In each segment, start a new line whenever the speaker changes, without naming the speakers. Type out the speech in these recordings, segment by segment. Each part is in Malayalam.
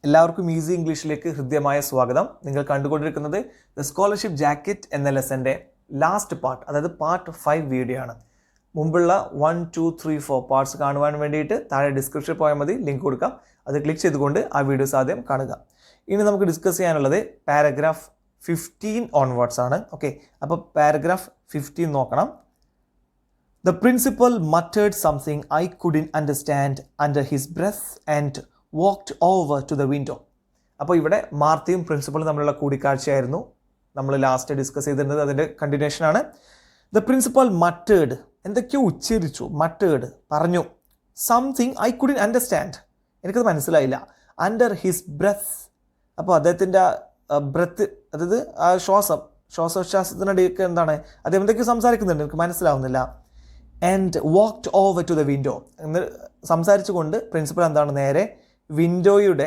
എല്ലാവർക്കും ഈസി ഇംഗ്ലീഷിലേക്ക് ഹൃദ്യമായ സ്വാഗതം. നിങ്ങൾ കണ്ടുകൊണ്ടിരിക്കുന്നത് ദ സ്കോളർഷിപ്പ് ജാക്കറ്റ് എന്ന ലെസൻ്റെ ലാസ്റ്റ് പാർട്ട്, അതായത് പാർട്ട് 5 വീഡിയോ ആണ്. മുമ്പുള്ള 1, 2, 3, 4 പാർട്സ് കാണുവാൻ വേണ്ടിയിട്ട് താഴെ ഡിസ്ക്രിപ്ഷനിൽ പോയാൽ മതി, ലിങ്ക് കൊടുക്കാം. അത് ക്ലിക്ക് ചെയ്തുകൊണ്ട് ആ വീഡിയോസ് ആദ്യം കാണുക. ഇനി നമുക്ക് ഡിസ്കസ് ചെയ്യാനുള്ളത് പാരഗ്രാഫ് 15 ഓൺവേർഡ്സ് ആണ്. ഓക്കെ, അപ്പോൾ പാരഗ്രാഫ് 15 നോക്കണം. The principal muttered something I couldn't understand under his breath and walked over to the window. അപ്പോൾ ഇവിടെ മാർത്തയും പ്രിൻസിപ്പളും തമ്മിലുള്ള കൂടിക്കാഴ്ചയായിരുന്നു നമ്മൾ ലാസ്റ്റ് ഡിസ്കസ് ചെയ്തിരുന്നത്. അതിൻ്റെ കണ്ടിന്യൂഷൻ ആണ്. ദ പ്രിൻസിപ്പൽ മട്ടേഡ്, എന്തൊക്കെയോ ഉച്ചരിച്ചു, മട്ടേഡ് പറഞ്ഞു. സംതിങ് ഐ കുഡിൻറ്റ് അണ്ടർസ്റ്റാൻഡ്, എനിക്കത് മനസ്സിലായില്ല. അണ്ടർ ഹിസ് ബ്രെത്ത്, അപ്പോൾ അദ്ദേഹത്തിൻ്റെ ബ്രെത്ത്, അതായത് ആ ശ്വാസോച്ഛ്വാസത്തിനിടയ്ക്ക് എന്താണ് അദ്ദേഹം എന്തൊക്കെയോ സംസാരിക്കുന്നുണ്ട്, എനിക്ക് മനസ്സിലാവുന്നില്ല. And walked over to the window എന്ന് സംസാരിച്ചുകൊണ്ട് പ്രിൻസിപ്പൽ എന്താണ് നേരെ വിൻഡോയുടെ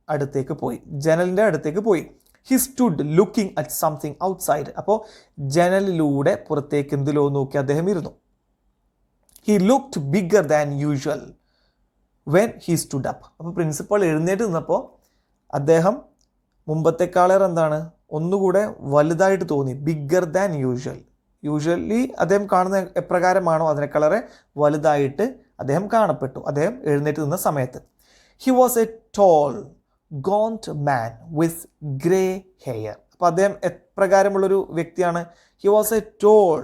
അടുത്തേക്ക് പോയി, ജനലിൻ്റെ അടുത്തേക്ക് പോയി. He stood looking at something outside, അപ്പോൾ ജനലിലൂടെ പുറത്തേക്ക് എന്തിലോ നോക്കി അദ്ദേഹം ഇരുന്നു. He looked bigger than usual when he stood up, അപ്പോൾ പ്രിൻസിപ്പൽ എഴുന്നേറ്റ് നിന്നപ്പോൾ അദ്ദേഹം മുമ്പത്തെക്കാളേറെ എന്താണ് ഒന്നുകൂടെ വലുതായിട്ട് തോന്നി. ബിഗ്ഗർ ദാൻ യൂഷ്വൽ, യൂഷ്വലി അദ്ദേഹം കാണുന്ന എപ്രകാരമാണോ അതിനേക്കാളേറെ വലുതായിട്ട് അദ്ദേഹം കാണപ്പെട്ടു അദ്ദേഹം എഴുന്നേറ്റ് നിന്ന സമയത്ത്. He was a tall gaunt man with grey hair, അപ്പോൾ അദ്ദേഹം എപ്രകാരമുള്ളൊരു വ്യക്തിയാണ്? ഹി വാസ് എ ടോൾ,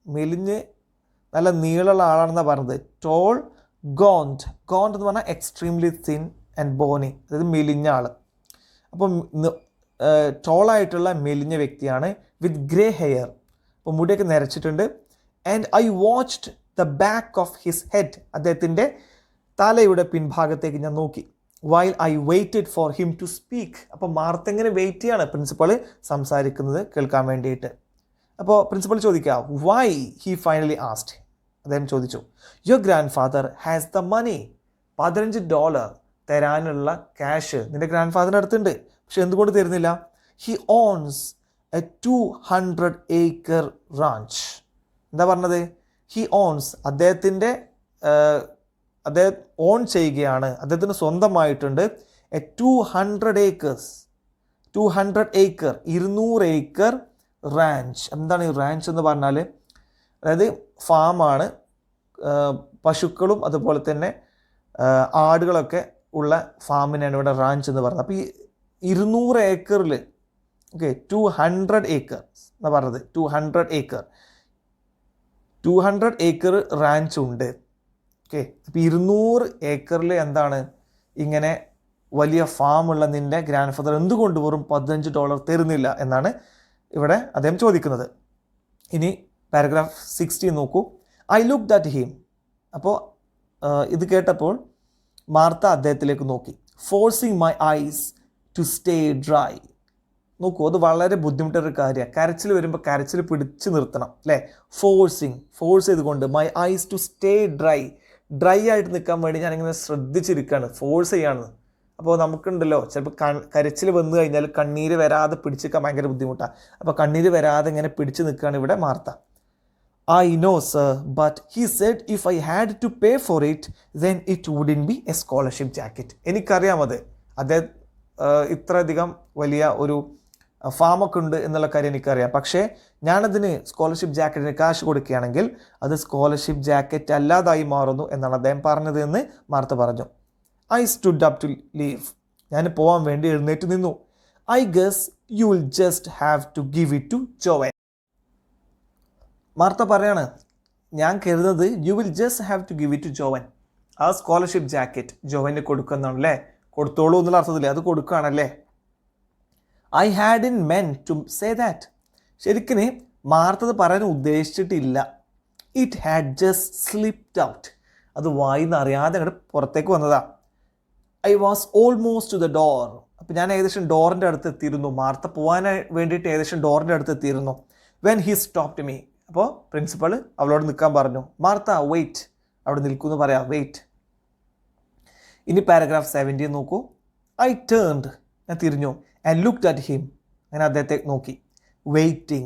മെലിഞ്ഞ് നല്ല നീളമുള്ള ആളാണെന്നാണ് പറഞ്ഞത്. ടോൾ ഗോണ്ട്, ഗോണ്ട് എന്ന് പറഞ്ഞാൽ എക്സ്ട്രീംലി തിൻ ആൻഡ് ബോണി, അതായത് മെലിഞ്ഞ ആൾ. അപ്പം ടോളായിട്ടുള്ള മെലിഞ്ഞ വ്യക്തിയാണ്. വിത്ത് ഗ്രേ ഹെയർ, അപ്പോൾ മുടിയൊക്കെ നിരച്ചിട്ടുണ്ട്. And I watched the back of his head, അദ്ദേഹത്തിൻ്റെ തലയുടെ പിൻഭാഗത്തേക്ക് ഞാൻ നോക്കി. While I waited for him to speak, അപ്പോൾ മാർത്ത എങ്ങനെ വെയിറ്റ് ചെയ്യാണ് പ്രിൻസിപ്പൾ സംസാരിക്കുന്നത് കേൾക്കാൻ വേണ്ടിയിട്ട്. അപ്പോൾ പ്രിൻസിപ്പൾ ചോദിക്കുക, വൈ ഹി ഫൈനലി ആസ്ക്ഡ്, അദ്ദേഹം ചോദിച്ചു. Your grandfather has the money, $15 തരാനുള്ള ക്യാഷ് നിൻ്റെ ഗ്രാൻഡ് ഫാദറിൻ്റെ അടുത്തുണ്ട്, പക്ഷെ എന്തുകൊണ്ട് തരുന്നില്ല? He owns a 200 acre ranch, എന്താ പറഞ്ഞത്? ഹി ഓൺസ്, അദ്ദേഹം ഓൺ ചെയ്യുകയാണ്, അദ്ദേഹത്തിന് സ്വന്തമായിട്ടുണ്ട്. A 200 acres, 200 acre 200 acre ranch. എന്താണ് ഈ റാഞ്ച് എന്ന് പറഞ്ഞാൽ? അതായത് ഫാമാണ്, പശുക്കളും അതുപോലെ തന്നെ ആടുകളൊക്കെ ഉള്ള ഫാമിനാണ് ഇവിടെ റാഞ്ച് എന്ന് പറയുന്നത്. അപ്പോൾ ഈ 200 ഏക്കറിൽ, ഓക്കെ, 200 acre എന്നാ പറഞ്ഞത്. 200 acre റാഞ്ച് ഉണ്ട്. ഓക്കെ, അപ്പോൾ 200 ഏക്കറിൽ എന്താണ് ഇങ്ങനെ വലിയ ഫാമുള്ള നിൻ്റെ ഗ്രാൻഡ് ഫാദർ എന്തുകൊണ്ട് വെറും $15 തരുന്നില്ല എന്നാണ് ഇവിടെ അദ്ദേഹം ചോദിക്കുന്നത്. ഇനി പാരഗ്രാഫ് 16 നോക്കൂ. ഐ ലുക്ക്ഡ് അറ്റ് ഹിം, അപ്പോൾ ഇത് കേട്ടപ്പോൾ മാർത്ത അദ്ദേഹത്തിലേക്ക് നോക്കി. Forcing my eyes to stay dry, നോക്കൂ, അത് വളരെ ബുദ്ധിമുട്ടൊരു കാര്യമാണ്. കരച്ചിൽ വരുമ്പോൾ കരച്ചിൽ പിടിച്ച് നിർത്തണം അല്ലേ? ഫോഴ്സ് ചെയ്തുകൊണ്ട് my eyes to stay dry ആയിട്ട് നിൽക്കാൻ വേണ്ടി ഞാനിങ്ങനെ ശ്രദ്ധിച്ചിരിക്കുകയാണ്, ഫോഴ്സ് ചെയ്യാണ്. അപ്പോൾ നമുക്കുണ്ടല്ലോ ചിലപ്പോൾ കരച്ചിൽ വന്നു കഴിഞ്ഞാൽ കണ്ണീര് വരാതെ പിടിച്ചിരിക്കാൻ ഭയങ്കര ബുദ്ധിമുട്ടാണ്. അപ്പോൾ കണ്ണീര് വരാതെ ഇങ്ങനെ പിടിച്ച് നിൽക്കുകയാണ് ഇവിടെ Martha. I know sir, but he said if I had to pay for it then it wouldn't be a scholarship jacket. എനിക്കറിയാം അദ്ദേഹം ഇത്രയധികം വലിയ ഒരു ഫാമൊക്കെ ഉണ്ട് എന്നുള്ള കാര്യം എനിക്കറിയാം, പക്ഷേ ഞാനതിന് സ്കോളർഷിപ്പ് ജാക്കറ്റിന് കാശ് കൊടുക്കുകയാണെങ്കിൽ അത് സ്കോളർഷിപ്പ് ജാക്കറ്റ് അല്ലാതായി മാറുന്നു എന്നാണ് അദ്ദേഹം പറഞ്ഞത് എന്ന് മാർത്ത പറഞ്ഞു. I stood up to leave, ഞാൻ പോകാൻ വേണ്ടി എഴുന്നേറ്റ് നിന്നു. I guess you will just have to give it to Joan. Martha പറയാണ്, ഞാൻ കരുതുന്നത് you will just have to give it to Joan, ആ സ്കോളർഷിപ്പ് ജാക്കറ്റ് ജോവന് കൊടുക്കുന്നതാണല്ലേ, കൊടുത്തോളൂ എന്നുള്ള അർത്ഥത്തില്ലേ, അത് കൊടുക്കുകയാണല്ലേ. I hadn't meant to say that, ശരിക്കും മാർത്തത് പറയാൻ ഉദ്ദേശിച്ചിട്ടില്ല. It had just slipped out, അത് വായിന്ന് അറിയാതെ അങ്ങോട്ട് പുറത്തേക്ക് വന്നതാ. I was almost two the door, അപ്പോൾ ഞാൻ ഏകദേശം ഡോറിൻ്റെ അടുത്ത് എത്തിയിരുന്നു. മാർത്ത പോകാൻ വേണ്ടിയിട്ട് ഏകദേശം ഡോറിൻ്റെ അടുത്ത് എത്തിയിരുന്നു. വെൻ ഹി സ്റ്റോപ്ഡ് മീ, അപ്പോൾ പ്രിൻസിപ്പൾ അവളോട് നിൽക്കാൻ പറഞ്ഞു. മാർത്ത വെയിറ്റ്, അവിടെ നിൽക്കുമെന്ന് പറയാം, വെയിറ്റ്. ഇനി പാരഗ്രാഫ് 17 നോക്കൂ. ഐ ടേൺഡ്, ഞാൻ തിരിഞ്ഞു. ആൻഡ് ലുക്ക്ഡ് അറ്റ് ഹിം, ഞാൻ അദ്ദേഹത്തെ നോക്കി. വെയിറ്റ്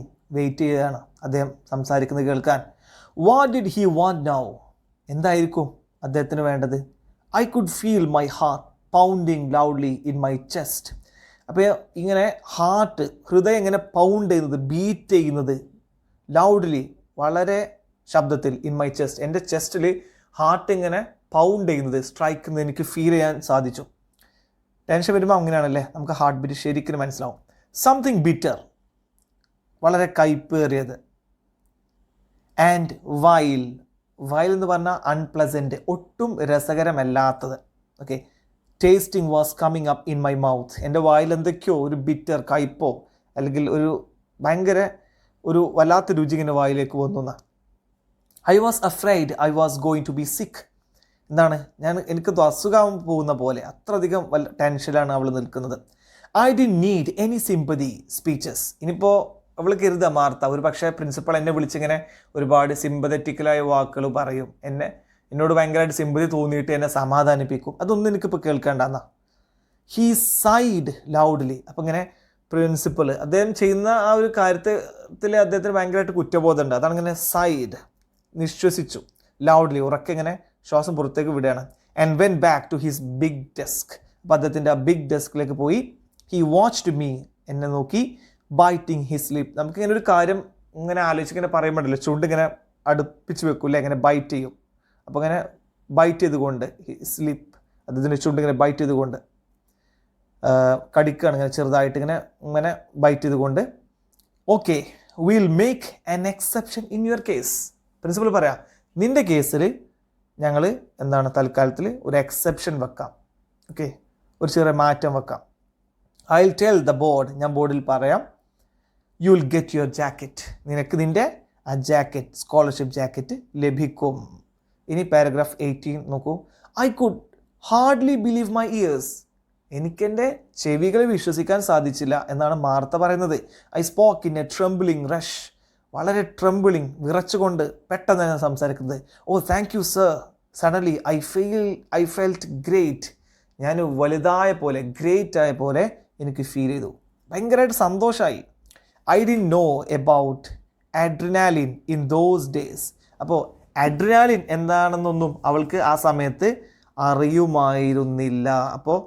ചെയ്യുകയാണ് അദ്ദേഹം സംസാരിക്കുന്നത് കേൾക്കാൻ. What did he want now, എന്തായിരിക്കും അദ്ദേഹത്തിന് വേണ്ടത്? I could feel my heart pounding loudly in my chest. അപ്പോൾ ഇങ്ങനെ ഹൃദയം ഇങ്ങനെ പൗണ്ട് ചെയ്യുന്നത്, ബീറ്റ് ചെയ്യുന്നത് ലൗഡ്ലി, വളരെ ശബ്ദത്തിൽ, ഇൻ മൈ ചെസ്റ്റ്, എൻ്റെ ചെസ്റ്റിൽ ഹാർട്ട് ഇങ്ങനെ പൗണ്ട് ചെയ്യുന്നത്, സ്ട്രൈക്ക് ചെയ്യുന്നത് എനിക്ക് ഫീൽ ചെയ്യാൻ സാധിച്ചു. ടെൻഷൻ വരുമ്പോൾ അങ്ങനെയാണല്ലേ, നമുക്ക് ഹാർട്ട് ബീറ്റ് ശരിക്കും മനസ്സിലാവും. സംതിങ് ബിറ്റർ, വളരെ കയ്പേറിയത്. ആൻഡ് വൈൽ എന്ന് പറഞ്ഞാൽ അൺപ്ലസൻറ്റ്, ഒട്ടും രസകരമല്ലാത്തത്. Okay, tasting was coming up in my mouth, എൻ്റെ വായിൽ എന്തൊക്കെയോ ഒരു ബിറ്റർ, കയ്പോ അല്ലെങ്കിൽ ഒരു ഭയങ്കര ഒരു വല്ലാത്ത രുചി ഇങ്ങനെ വായിലേക്ക് വന്നു. I was afraid I was going to be sick. എന്താണ്, എനിക്കത് അസുഖം പോകുന്ന പോലെ, അത്രയധികം ടെൻഷനിലാണ് അവൾ നിൽക്കുന്നത്. I D need any sympathy speeches. ഇനിയിപ്പോൾ അവൾ കരുതുക മാർത്ത, ഒരു പക്ഷേ പ്രിൻസിപ്പൾ എന്നെ വിളിച്ചിങ്ങനെ ഒരുപാട് സിമ്പതറ്റിക്കലായ വാക്കുകൾ പറയും, എന്നോട് ഭയങ്കരമായിട്ട് സിമ്പതി തോന്നിയിട്ട് എന്നെ സമാധാനിപ്പിക്കും, അതൊന്നും എനിക്കിപ്പോൾ കേൾക്കേണ്ടെന്നാ. He side loudly. അപ്പം ഇങ്ങനെ പ്രിൻസിപ്പൾ അദ്ദേഹം ചെയ്യുന്ന ആ ഒരു കാര്യത്തിൽ അദ്ദേഹത്തിന് ഭയങ്കരമായിട്ട് കുറ്റബോധമുണ്ട്. അതാണ് ഇങ്ങനെ സൈഡ്, നിശ്വസിച്ചു, ലൗഡ്ലി, ഉറക്കെ ഇങ്ങനെ ശ്വാസം പുറത്തേക്ക് വിടുകയാണ്. And went back to his big desk. അപ്പോൾ അദ്ദേഹത്തിൻ്റെ ആ ബിഗ് ഡെസ്കിലേക്ക് പോയി. ഹി വാച്ച്ഡ് മീ, എന്നെ നോക്കി. Biting his lip. നമുക്കിങ്ങനെ ഒരു കാര്യം ഇങ്ങനെ ആലോചിച്ചിങ്ങനെ പറയുമ്പോഴല്ലോ, ചുണ്ട് ഇങ്ങനെ അടുപ്പിച്ച് വെക്കൂല്ലേ, ഇങ്ങനെ ബൈറ്റ് ചെയ്യും. അപ്പോൾ ഇങ്ങനെ ബൈറ്റ് ചെയ്തുകൊണ്ട്, ഹിസ് ലിപ്പ്, അദ്ദേഹത്തിൻ്റെ ചുണ്ട് ഇങ്ങനെ ബൈറ്റ് ചെയ്തുകൊണ്ട് കടിക്കുകയാണ്, ഇങ്ങനെ ചെറുതായിട്ട് ഇങ്ങനെ ബൈറ്റ് ചെയ്തുകൊണ്ട്. Okay, will make an exception in your case. Principal പറയാം, നിൻ്റെ കേസിൽ ഞങ്ങൾ എന്താണ് തൽക്കാലത്തിൽ ഒരു എക്സെപ്ഷൻ വെക്കാം. ഓക്കെ, ഒരു ചെറിയ മാറ്റം വെക്കാം. I will tell the board, ഞാൻ ബോർഡിൽ പറയാം. You will get your jacket, നിനക്ക് നിൻ്റെ ആ ജാക്കറ്റ്, സ്കോളർഷിപ്പ് ജാക്കറ്റ് ലഭിക്കും. ഇനി പാരഗ്രാഫ് 18 നോക്കൂ. I could hardly believe my ears. എനിക്കെൻ്റെ ചെവികളെ വിശ്വസിക്കാൻ സാധിച്ചില്ല എന്നാണ് മാർത്ത പറയുന്നത്. I spoke in a trembling rush. വളരെ ട്രംബിളിംഗ്, വിറച്ചുകൊണ്ട് പെട്ടെന്ന് ഞാൻ സംസാരിക്കുന്നത്. Oh thank you sir, suddenly I felt great. ഞാൻ വലുതായ പോലെ, ഗ്രേറ്റ് ആയ പോലെ എനിക്ക് ഫീൽ ചെയ്തു, ഭയങ്കരമായിട്ട് സന്തോഷമായി. I didn't know about adrenaline in those days. അപ്പോൾ അഡ്രിനാലിൻ എന്താണെന്നൊന്നും അവൾക്ക് ആ സമയത്ത് അറിയുമായിരുന്നില്ല. അപ്പോൾ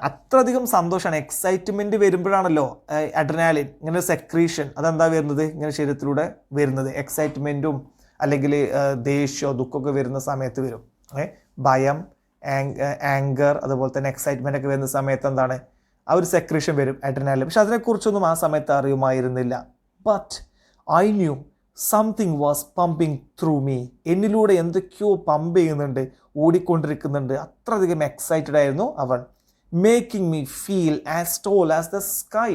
അത്രയധികം സന്തോഷമാണ്, എക്സൈറ്റ്മെൻറ്റ് വരുമ്പോഴാണല്ലോ അഡ്രിനാലിൻ, ഇങ്ങനെ ഒരു സെക്രീഷൻ, അതെന്താ വരുന്നത്, ഇങ്ങനെ ശരീരത്തിലൂടെ വരുന്നത്. എക്സൈറ്റ്മെൻറ്റും അല്ലെങ്കിൽ ദേഷ്യമോ ദുഃഖമൊക്കെ വരുന്ന സമയത്ത് വരും. ഭയം, ആങ്കർ, അതുപോലെ തന്നെ എക്സൈറ്റ്മെൻ്റ് ഒക്കെ വരുന്ന സമയത്ത് എന്താണ്, ആ ഒരു സെക്രീഷൻ വരും, അഡ്രിനാലിൻ. പക്ഷെ അതിനെക്കുറിച്ചൊന്നും ആ സമയത്ത് അറിയുമായിരുന്നില്ല. But I knew something was pumping through me. എന്നിലൂടെ എന്തൊക്കെയോ പമ്പ് ചെയ്യുന്നുണ്ട്, ഓടിക്കൊണ്ടിരിക്കുന്നുണ്ട്. അത്രയധികം എക്സൈറ്റഡ് ആയിരുന്നു അവൾ. Making me feel as tall as the sky.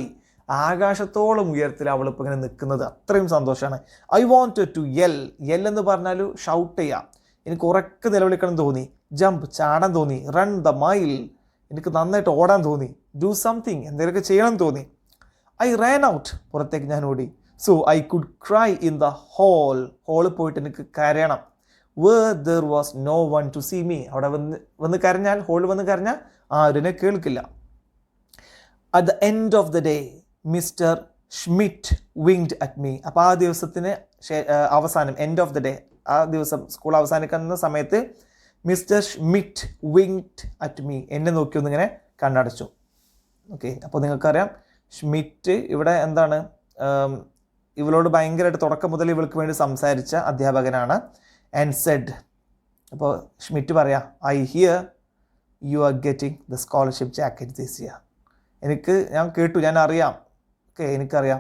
ആകാശത്തോളം ഉയരത്തിൽ അവളിപ്പോൾ ഇങ്ങനെ നിൽക്കുന്നത്, അത്രയും സന്തോഷമാണ്. ഐ വാണ്ടഡ് ടു യെൽ എന്ന് പറഞ്ഞാൽ ഷൗട്ട് ചെയ്യാം. എനിക്ക് ഉറക്കെ നിലവിളിക്കണം തോന്നി. ജമ്പ്, ചാടാൻ തോന്നി. റൺ ദ മൈൽ, എനിക്ക് നന്നായിട്ട് ഓടാൻ തോന്നി. ഡു സംതിങ്, എന്തെങ്കിലുമൊക്കെ ചെയ്യണം തോന്നി. ഐ റാൻ ഔട്ട്, പുറത്തേക്ക് ഞാൻ ഓടി. So I could cry in the ഹോളിൽ പോയിട്ട് എനിക്ക് കരയണം. Where there was no one to see me. അവിടെ വന്ന് കരഞ്ഞാൽ, ഹോളിൽ വന്ന് കരഞ്ഞാൽ ആരും കേൾക്കില്ല. At the end of the day mister Schmidt winked at me. അപ്പോൾ ആ ദിവസത്തിന് അവസാനം, എൻഡ് ഓഫ് ദ ഡേ, ആ ദിവസം സ്കൂൾ അവസാനിക്കുന്ന സമയത്ത് Mr Schmidt winked at me, എന്നെ നോക്കി ഒന്നിങ്ങനെ കണ്ണടച്ചു. ഓക്കെ, അപ്പോൾ നിങ്ങൾക്കറിയാം ഷ്മിറ്റ് ഇവിടെ എന്താണ്, ഇവളോട് ഭയങ്കരമായിട്ട് തുടക്കം മുതൽ ഇവൾക്ക് വേണ്ടി സംസാരിച്ച അധ്യാപകനാണ്. ആൻഡ് സെഡ്, അപ്പോൾ ഷ്മിറ്റ് പറയാം, I here you are getting the scholarship jacket this year. ഞാൻ കേട്ടു, ഞാൻ അറിയാം, ഓക്കെ, എനിക്കറിയാം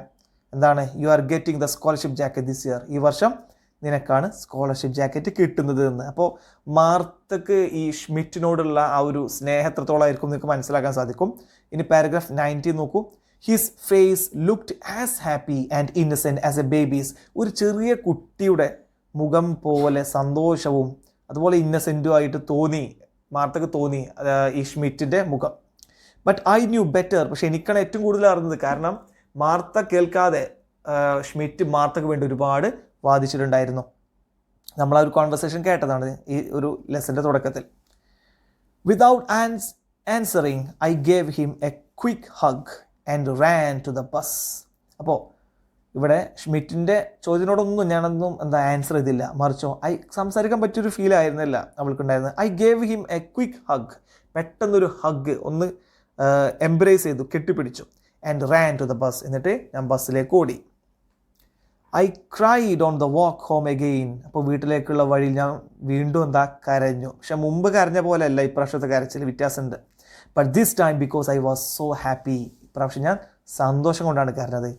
എന്താണ്, you are getting the scholarship jacket this year. ഈ വർഷം നിനക്കാണ് സ്കോളർഷിപ്പ് ജാക്കറ്റ് കിട്ടുന്നത് എന്ന്. അപ്പോൾ മാർത്തക്ക് ഈ ഷ്മിറ്റിനോടുള്ള ആ ഒരു സ്നേഹത്രത്തോളമായിരിക്കും നിങ്ങൾക്ക് മനസ്സിലാക്കാൻ സാധിക്കും. ഇനി പാരഗ്രാഫ് 19 നോക്കൂ. His face looked as happy and innocent as a baby's. ഒരു ചെറിയ കുട്ടിയുടെ മുഖം പോലെ സന്തോഷവും അതുപോലെ ഇന്നസെൻറ്റും ആയിട്ട് തോന്നി, മാർത്തക്ക് തോന്നി ഈ ഷ്മിറ്റിൻ്റെ മുഖം. But I new better. പക്ഷെ എനിക്കാണ് ഏറ്റവും കൂടുതൽ അറിഞ്ഞത്, കാരണം മാർത്ത കേൾക്കാതെ ഷ്മിറ്റ് മാർത്തക്ക് വേണ്ടി ഒരുപാട് വാദിച്ചിട്ടുണ്ടായിരുന്നു. നമ്മൾ ആ ഒരു കോൺവെർസേഷൻ കേട്ടതാണ് ഈ ഒരു ലെസൻ്റെ തുടക്കത്തിൽ. Without answering I gave him a quick hug and ran to the bus. അപ്പോൾ ഇവിടെ ഷ്മിറ്റിൻ്റെ ചോദ്യത്തിനോടൊന്നും ഞാനൊന്നും ആൻസർ ചെയ്തില്ല, മറിച്ചോ സംസാരിക്കാൻ പറ്റിയൊരു ഫീൽ ആയിരുന്നില്ല അവൾക്കുണ്ടായിരുന്നത്. I gave him a quick hug, പെട്ടെന്നൊരു ഹഗ് ഒന്ന് എംബ്രേസ് ചെയ്തു, കെട്ടിപ്പിടിച്ചു. And ran to the bus. എന്നിട്ട് ഞാൻ ബസ്സിലേക്ക് ഓടി. I cried on the walk home again. അപ്പോൾ വീട്ടിലേക്കുള്ള വഴിയിൽ ഞാൻ വീണ്ടും കരഞ്ഞു. പക്ഷെ മുമ്പ് കരഞ്ഞ പോലെ അല്ല ഇപ്രാവശ്യത്തെ കരച്ചിൽ, വ്യത്യാസമുണ്ട്. But this time because I was so happy. ഇപ്രാവശ്യം ഞാൻ സന്തോഷം കൊണ്ടാണ് കരഞ്ഞത്.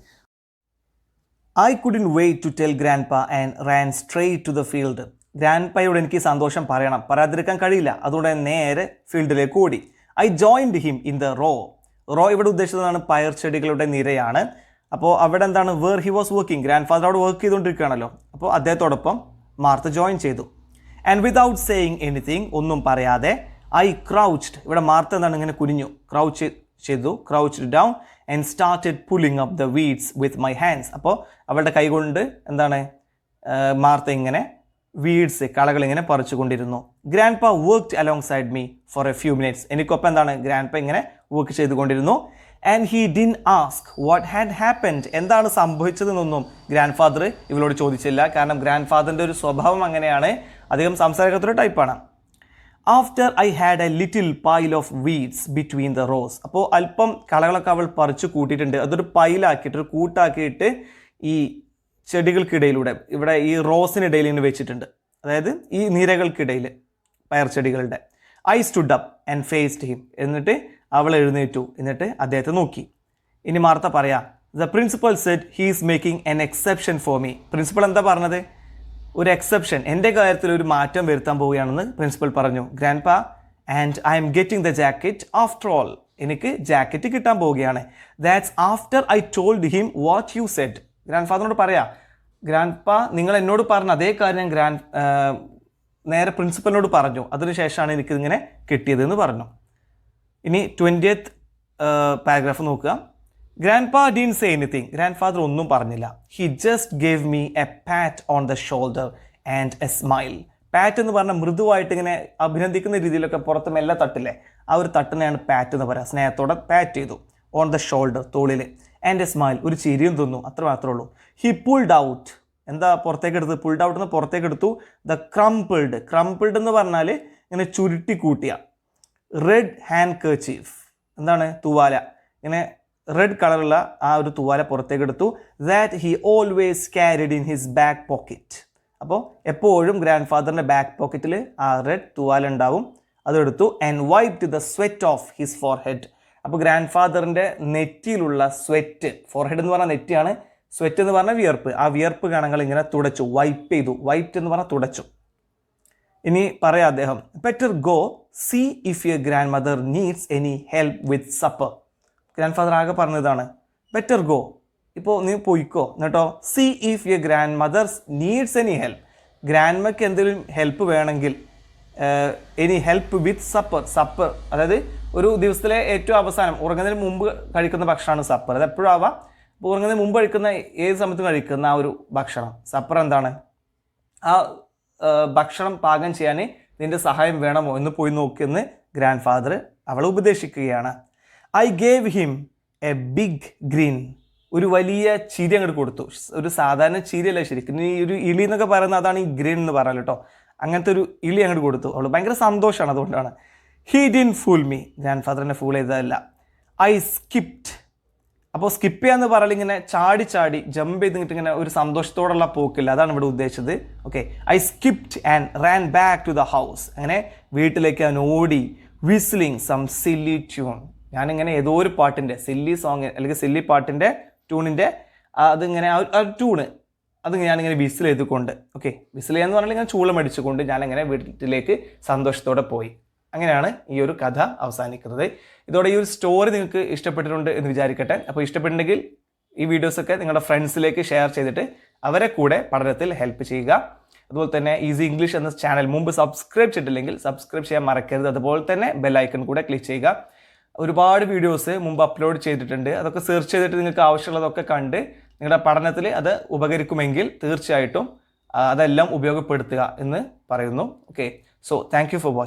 I couldn't wait to tell grandpa and ran straight to the field. ഗ്രാൻഡ് പായോട് എനിക്ക് സന്തോഷം പറയണം, പറയാതിരിക്കാൻ കഴിയില്ല. അതുകൊണ്ട് നേരെ ഫീൽഡിലേക്ക് ഓടി. I joined him in the row. Row ഇവിടെ ഉദ്ദേശിച്ചതാണ് പയർ ചെടികളുടെ നിരയാണ്. അപ്പോൾ അവിടെ എന്താണ്, where he was working, grandfather അവിടെ വർക്ക് ചെയ്തുകൊണ്ടിരിക്കുകയാണല്ലോ. അപ്പോൾ അദ്ദേഹത്തോടൊപ്പം മാർത്ത ജോയിൻ ചെയ്തു. ആൻഡ് വിതൗട്ട് സേയിങ് എനിത്തിങ്, ഒന്നും പറയാതെ, ഐ ക്രൗച്ച്ഡ്. ഇവിടെ മാർത്ത എന്താണ്, ഇങ്ങനെ കുനിഞ്ഞു, ക്രൗച്ച് ചെയ്തു, crouched down and started pulling up the weeds with my hands. അപ്പോൾ അവളുടെ കൈ കൊണ്ട് എന്താണ്, മാർത്ത ഇങ്ങനെ വീഡ്സ്, കളകൾ ഇങ്ങനെ പറിച്ചുകൊണ്ടിരുന്നു. Grandpa worked alongside me for a few minutes. എനിക്കൊപ്പം എന്താണ്, ഗ്രാൻഡ് പാ ഇങ്ങനെ വർക്ക് ചെയ്തുകൊണ്ടിരുന്നു. And he didn't ask what had happened, എന്താണ് സംഭവിച്ചതെന്നൊന്നും ഗ്രാൻഡ് ഫാദർ ഇവളോട് ചോദിച്ചില്ല. കാരണം ഗ്രാൻഡ് ഫാദറിൻ്റെ ഒരു സ്വഭാവം അങ്ങനെയാണ്, അധികം സംസാരിക്കാത്തൊരു ടൈപ്പാണ്. After I had A little pile of weeds between the rose. അപ്പോൾ അല്പം കളകളൊക്കെ അവൾ പറിച്ചു കൂട്ടിയിട്ടുണ്ട്. അതൊരു പൈലാക്കിയിട്ട്, ഒരു കൂട്ടാക്കിയിട്ട് ഈ ചെടികൾക്കിടയിലൂടെ, ഇവിടെ ഈ റോസിനിടയിൽ ഇങ്ങനെ വെച്ചിട്ടുണ്ട്, അതായത് ഈ നിരകൾക്കിടയിൽ പയർ ചെടികളുടെ. I stood up and faced him. എന്നിട്ട് അവൾ എഴുന്നേറ്റു, എന്നിട്ട് അദ്ദേഹത്തെ നോക്കി. ഇനി മാർത്ത പറയാ, the principal said he is making an exception for me. Principal എന്താ പറഞ്ഞത്, ഒരു എക്സെപ്ഷൻ, എൻ്റെ കാര്യത്തിൽ ഒരു മാറ്റം വരുത്താൻ പോവുകയാണെന്ന് പ്രിൻസിപ്പൽ പറഞ്ഞു. Grandpa, and I'm getting the jacket after all. എനിക്ക് ജാക്കറ്റ് കിട്ടാൻ പോവുകയാണ്. That's after I told him what you said. ഗ്രാൻഡ് ഫാദറിനോട് പറയാ, ഗ്രാൻഡ് പാ നിങ്ങൾ എന്നോട് പറഞ്ഞ അതേ കാര്യം ഞാൻ നേരെ പ്രിൻസിപ്പലിനോട് പറഞ്ഞു, അതിനുശേഷമാണ് എനിക്കിതിങ്ങനെ കിട്ടിയതെന്ന് പറഞ്ഞു. ഇനി 20th പാരഗ്രാഫ് നോക്കുക. Grandpa didn't say anything. Grandfather ഒന്നും പറഞ്ഞില്ല. He just gave me a pat on the shoulder and a smile. Pat എന്ന് പറഞ്ഞാൽ മൃദുവായിട്ട് ഇങ്ങനെ അഭിനന്ദിക്കുന്ന രീതിയിലൊക്കെ പുറത്ത് മെല്ലെ തട്ടില്ലേ, ആ ഒരു തട്ടിനെയാണ് പാറ്റ് എന്ന് പറയുക. സ്നേഹത്തോടെ പാറ്റ് ചെയ്തു. ഓൺ ദ ഷോൾഡർ, തോളിൽ. ആൻഡ് എ സ്മൈൽ, ഒരു ചിരിയും തന്നു, അത്ര മാത്രമേ ഉള്ളൂ. ഹി പുൾഡ് ഔട്ട്, എന്താ പുറത്തേക്ക് എടുത്ത്, പുൾഡ് ഔട്ട് എന്ന് പുറത്തേക്ക് എടുത്തു. ദ ക്രംപിൾഡ്. ക്രംപിൾഡ് എന്ന് പറഞ്ഞാൽ ഇങ്ങനെ ചുരുട്ടി കൂട്ടിയ. റെഡ് ഹാൻഡ് കർച്ചീഫ്, എന്താണ്, തുവാല, ഇങ്ങനെ റെഡ് കളറുള്ള ആ ഒരു തുവാല പുറത്തേക്ക് എടുത്തു. That he always carried in his back pocket. അപ്പോൾ എപ്പോഴും ഗ്രാൻഡ് ഫാദറിൻ്റെ ബാക്ക് പോക്കറ്റിൽ ആ റെഡ് തുവാല ഉണ്ടാവും, അതെടുത്തു. And wiped the sweat off his forehead. അപ്പോൾ ഗ്രാൻഡ് ഫാദറിൻ്റെ നെറ്റിയിലുള്ള സ്വെറ്റ്, ഫോർഹെഡ് എന്ന് പറഞ്ഞാൽ നെറ്റിയാണ്, സ്വെറ്റ് എന്ന് പറഞ്ഞാൽ വിയർപ്പ്, ആ വിയർപ്പ് കണങ്ങൾ ഇങ്ങനെ തുടച്ചു, വൈപ്പ് ചെയ്തു. വൈപ്ഡ് എന്ന് പറഞ്ഞാൽ തുടച്ചു. ഇനി പറയാം അദ്ദേഹം, better go see if your grandmother needs any help with supper. Grandfather ആകെ പറഞ്ഞതാണ് ബെറ്റർ ഗോ, ഇപ്പോൾ നീ പോയിക്കോ, എന്നിട്ടോ see if your grandmother's needs any help, ഗ്രാൻഡ്മയ്ക്ക് എന്തെങ്കിലും ഹെൽപ്പ് വേണമെങ്കിൽ, any help with supper. Supper അതായത് ഒരു ദിവസത്തിലെ ഏറ്റവും അവസാനം ഉറങ്ങുന്നതിന് മുമ്പ് കഴിക്കുന്ന ഭക്ഷണമാണ് സപ്പർ. അത് എപ്പോഴും ആവാം, അപ്പോൾ ഉറങ്ങുന്നതിന് മുമ്പ് കഴിക്കുന്ന ഏത് സമയത്തും കഴിക്കുന്ന ആ ഒരു ഭക്ഷണം സപ്പർ. എന്താണ്, ആ ഭക്ഷണം പാകം ചെയ്യാൻ നിൻ്റെ സഹായം വേണമോ എന്ന് പോയി നോക്കിയെന്ന് ഗ്രാൻഡ് ഫാദർ അവളെ ഉപദേശിക്കുകയാണ്. I gave him a big grin. ഒരു വലിയ ചിരി അങ്ങോട്ട് കൊടുത്തു. ഒരു സാധാരണ ചിരിയല്ല ശരിക്കും, ഈ ഒരു ഇളി എന്നൊക്കെ പറയുന്നത് അതാണ് ഈ ഗ്രീൻ എന്ന് പറയാലോ കേട്ടോ. അങ്ങനത്തെ ഒരു ഇളി അങ്ങോട്ട് കൊടുത്തു. അവൾ ഭയങ്കര സന്തോഷമാണ്, അതുകൊണ്ടാണ്. He didn't fool me. Grand father എന്നെ ഫൂൾ ചെയ്തതല്ല. I skipped. അപ്പോൾ സ്കിപ്പ് ചെയ്യാന്ന് പറഞ്ഞാൽ ഇങ്ങനെ ചാടി ചാടി ജമ്പ് ചെയ്തിട്ട് ഇങ്ങനെ ഒരു സന്തോഷത്തോടുള്ള പോക്കില്ല, അതാണ് ഇവിടെ ഉദ്ദേശിച്ചത്. Okay, I skipped and ran back to the house. അങ്ങനെ വീട്ടിലേക്ക് ഞാൻ ഓടി. Whistling some silly tune. ഞാനിങ്ങനെ ഏതോ ഒരു പാട്ടിൻ്റെ സില്ലി സോങ് അല്ലെങ്കിൽ സില്ലി പാട്ടിൻ്റെ ട്യൂണിൻ്റെ അതിങ്ങനെ ആ ട്യൂണ് അത് ഞാനിങ്ങനെ വിസിൽ ചെയ്തുകൊണ്ട്, ഓക്കെ, വിസിൽ ചെയ്യാന്ന് പറഞ്ഞാൽ ഇങ്ങനെ ചൂളം അടിച്ചുകൊണ്ട് ഞാനിങ്ങനെ വീട്ടിലേക്ക് സന്തോഷത്തോടെ പോയി. അങ്ങനെയാണ് ഈ ഒരു കഥ അവസാനിക്കുന്നത്. ഇതോടെ ഈ ഒരു സ്റ്റോറി നിങ്ങൾക്ക് ഇഷ്ടപ്പെട്ടിട്ടുണ്ട് എന്ന് വിചാരിക്കട്ടെ. അപ്പോൾ ഇഷ്ടപ്പെട്ടിട്ടുണ്ടെങ്കിൽ ഈ വീഡിയോസൊക്കെ നിങ്ങളുടെ ഫ്രണ്ട്സിലേക്ക് ഷെയർ ചെയ്തിട്ട് അവരെ കൂടെ പഠനത്തിൽ ഹെൽപ്പ് ചെയ്യുക. അതുപോലെ തന്നെ ഈസി ഇംഗ്ലീഷ് എന്ന ചാനൽ മുമ്പ് സബ്സ്ക്രൈബ് ചെയ്തിട്ടില്ലെങ്കിൽ സബ്സ്ക്രൈബ് ചെയ്യാൻ മറക്കരുത്. അതുപോലെ തന്നെ ബെല്ലൈക്കൺ കൂടെ ക്ലിക്ക് ചെയ്യുക. ഒരുപാട് വീഡിയോസ് മുമ്പ് അപ്ലോഡ് ചെയ്തിട്ടുണ്ട്, അതൊക്കെ സെർച്ച് ചെയ്തിട്ട് നിങ്ങൾക്ക് ആവശ്യമുള്ളതൊക്കെ കണ്ട് നിങ്ങളുടെ പഠനത്തിൽ അത് ഉപകരിക്കുമെങ്കിൽ തീർച്ചയായിട്ടും അതെല്ലാം ഉപയോഗപ്പെടുത്തുക എന്ന് പറയുന്നു. Okay, so thank you for watching.